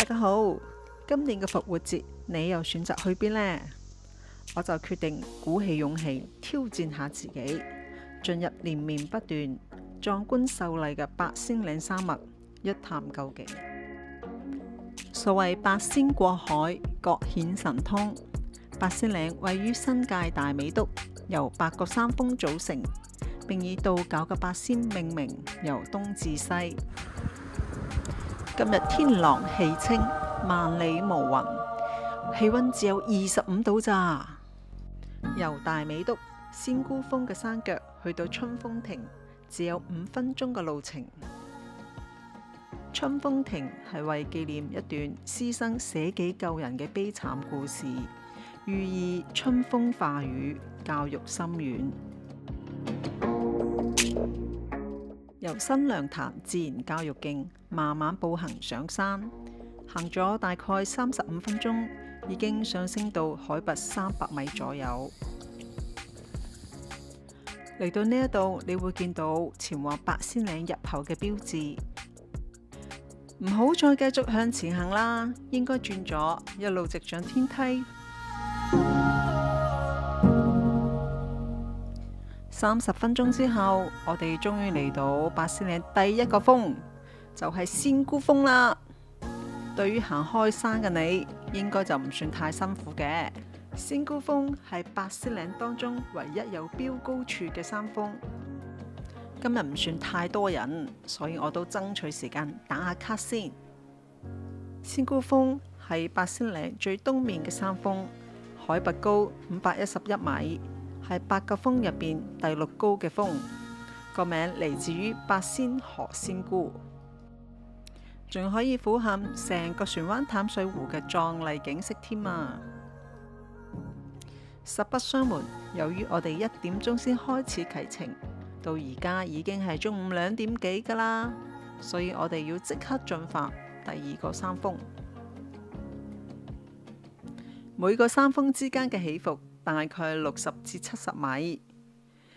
大家好，今年嘅復活節你又選擇去邊呢？我就決定鼓起勇氣挑戰下自己，進入連綿不斷、壯觀秀麗嘅八仙嶺山脈一探究竟。所謂八仙過海，各顯神通。八仙嶺位於新界大美督，由8個山峰組成，並以道教嘅八仙命名，由東至西。今日天朗氣清，萬里無雲，氣溫只有25度咋。由大美督仙姑峰嘅山腳去到春風亭，只有5分鐘嘅路程。春風亭係為紀念一段師生捨己救人嘅悲慘故事，寓意春風化雨，教育深遠。由新娘潭自然教育徑慢慢步行上山，行咗大概35分鐘，已經上升到海拔300米左右。嚟到呢一度，你會見到前往八仙嶺入口嘅標誌。唔好再繼續向前行啦，應該轉左，一路直上天梯。30分鐘之後，我哋終於嚟到八仙嶺第一個峰，就係仙姑峰啦。對於行開山嘅你，應該就唔算太辛苦嘅。仙姑峰係八仙嶺當中唯一有標高柱嘅山峰。今日唔算太多人，所以我都爭取時間打下卡先。仙姑峰係八仙嶺最東面嘅山峰，海拔高511米。係8個峰入邊第6高嘅峰，個名嚟自於八仙河仙姑，仲可以俯瞰成個船灣淡水湖嘅壯麗景色添啊！實不相瞞，由於我哋1點鐘先開始啟程，到而家已經係中午2點幾㗎啦，所以我哋要即刻進發第2個山峰。每個山峰之間嘅起伏大概60至70米，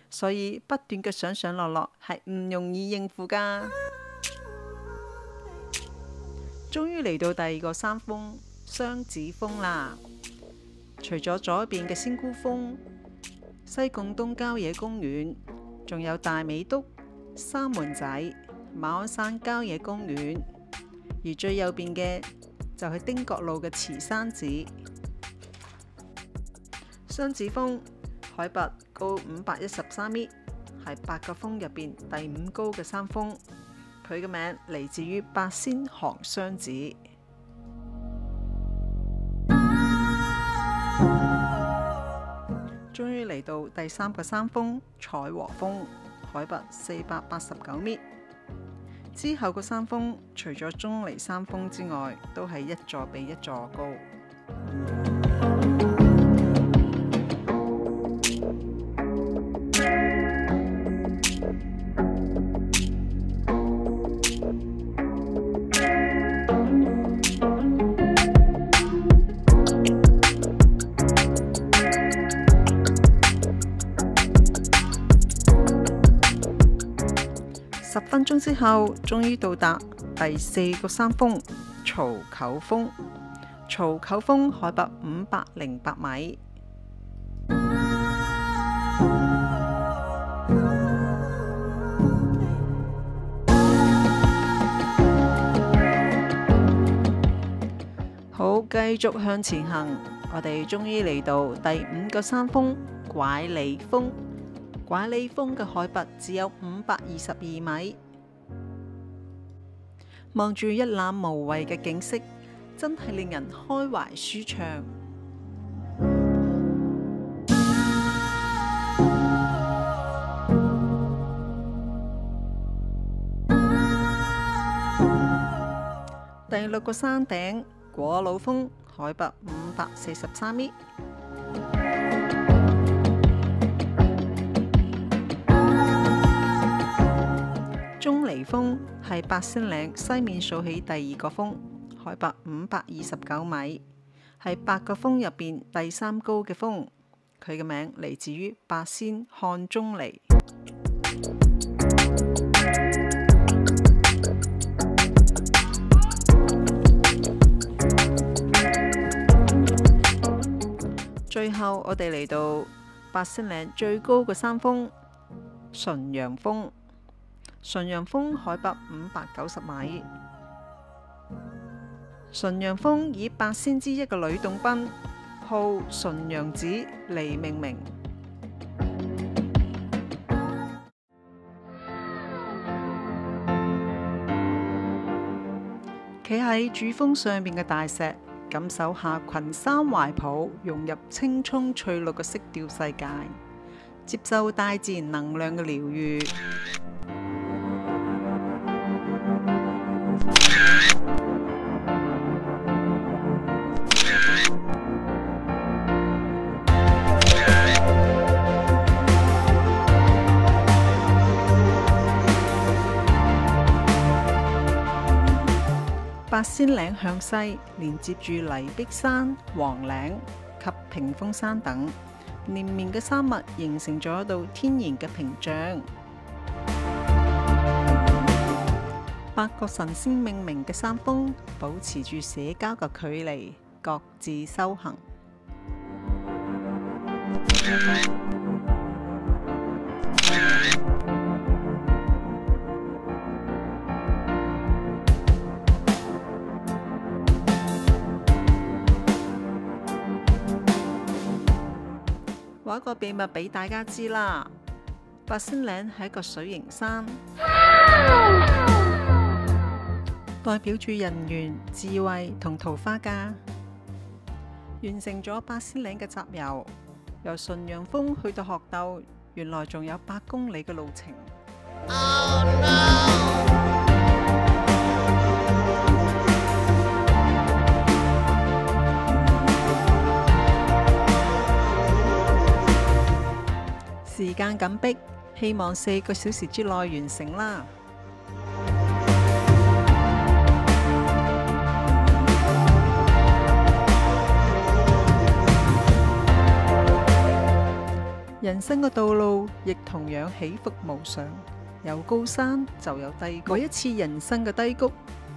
所以不斷嘅上上落落係唔容易應付㗎。終於嚟到第2個山峰雙子峰啦。除咗左邊嘅仙姑峰、西貢東郊野公園，仲有大美督、三門仔、馬鞍山郊野公園，而最右邊嘅就係汀角路嘅慈山寺。雙子峰海拔高513米，係8個峰入邊第5高嘅山峰。佢嘅名嚟自於八仙行雙子。終於嚟到第3個山峰彩和峰，海拔489米。之後個山峰除咗鐘離山峰之外，都係一座比一座高。10分鐘之後，終於到達第4個山峰曹臼峰。曹臼峰海拔508米。好，繼續向前行，我哋終於嚟到第5個山峰拐李峰。拐李峰嘅海拔只有522米，望住一覽無遺嘅景色，真係令人開懷舒暢。第6個山頂果老峰，海拔543米。鐘離峰係八仙嶺西面數起第2個峰，海拔529米，係8個峰入邊第3高嘅峰。佢嘅名嚟自於八仙看鐘離。最後我哋嚟到八仙嶺最高嘅山峰純陽峰。純陽峰海拔590米。純陽峰以八仙之一嘅呂洞賓號純陽子嚟命名。企喺主峰上面嘅大石，感受下群山懷抱，融入青蔥翠綠嘅色調世界，接受大自然能量嘅療愈。八仙嶺向西連接住黎璧山、黃嶺及屏風山等，連綿嘅山脈形成咗一道天然嘅屏障。8個神仙命名嘅山峰，保持住社交嘅距離，各自修行。話一個秘密俾大家知啦，八仙嶺係一個水形山，代表住人緣、智慧同桃花㗎。完成咗八仙嶺嘅集郵，由純陽峰去到鶴藪，原來仲有8公里嘅路程。Oh, no! 時間緊迫，希望4個小時之內完成啦。人生嘅道路亦同樣起伏無常，有高山就有低谷。每一次人生嘅低谷，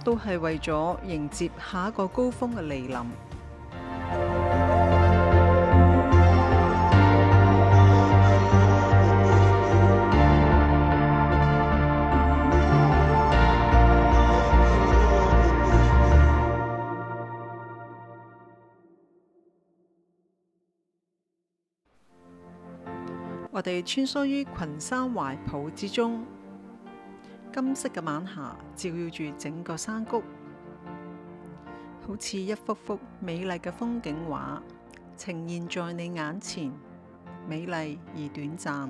都係為咗迎接下一個高峰嘅來臨。我哋穿梭於群山懷抱之中，金色嘅晚霞照耀住整個山谷，好似一幅幅美麗嘅風景畫，呈現在你眼前，美麗而短暫。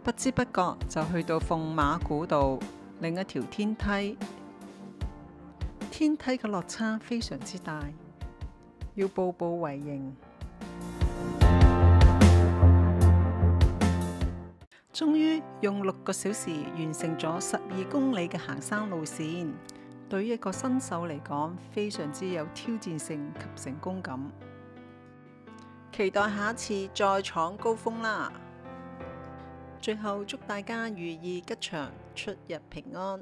不知不覺就去到鳳馬古道另一條天梯，天梯嘅落差非常之大，要步步為營。終於用6個小時完成咗12公里嘅行山路線，對於一個新手嚟講，非常之有挑戰性及成功感。期待下一次再闖高峰啦！最後祝大家如意吉祥，出入平安。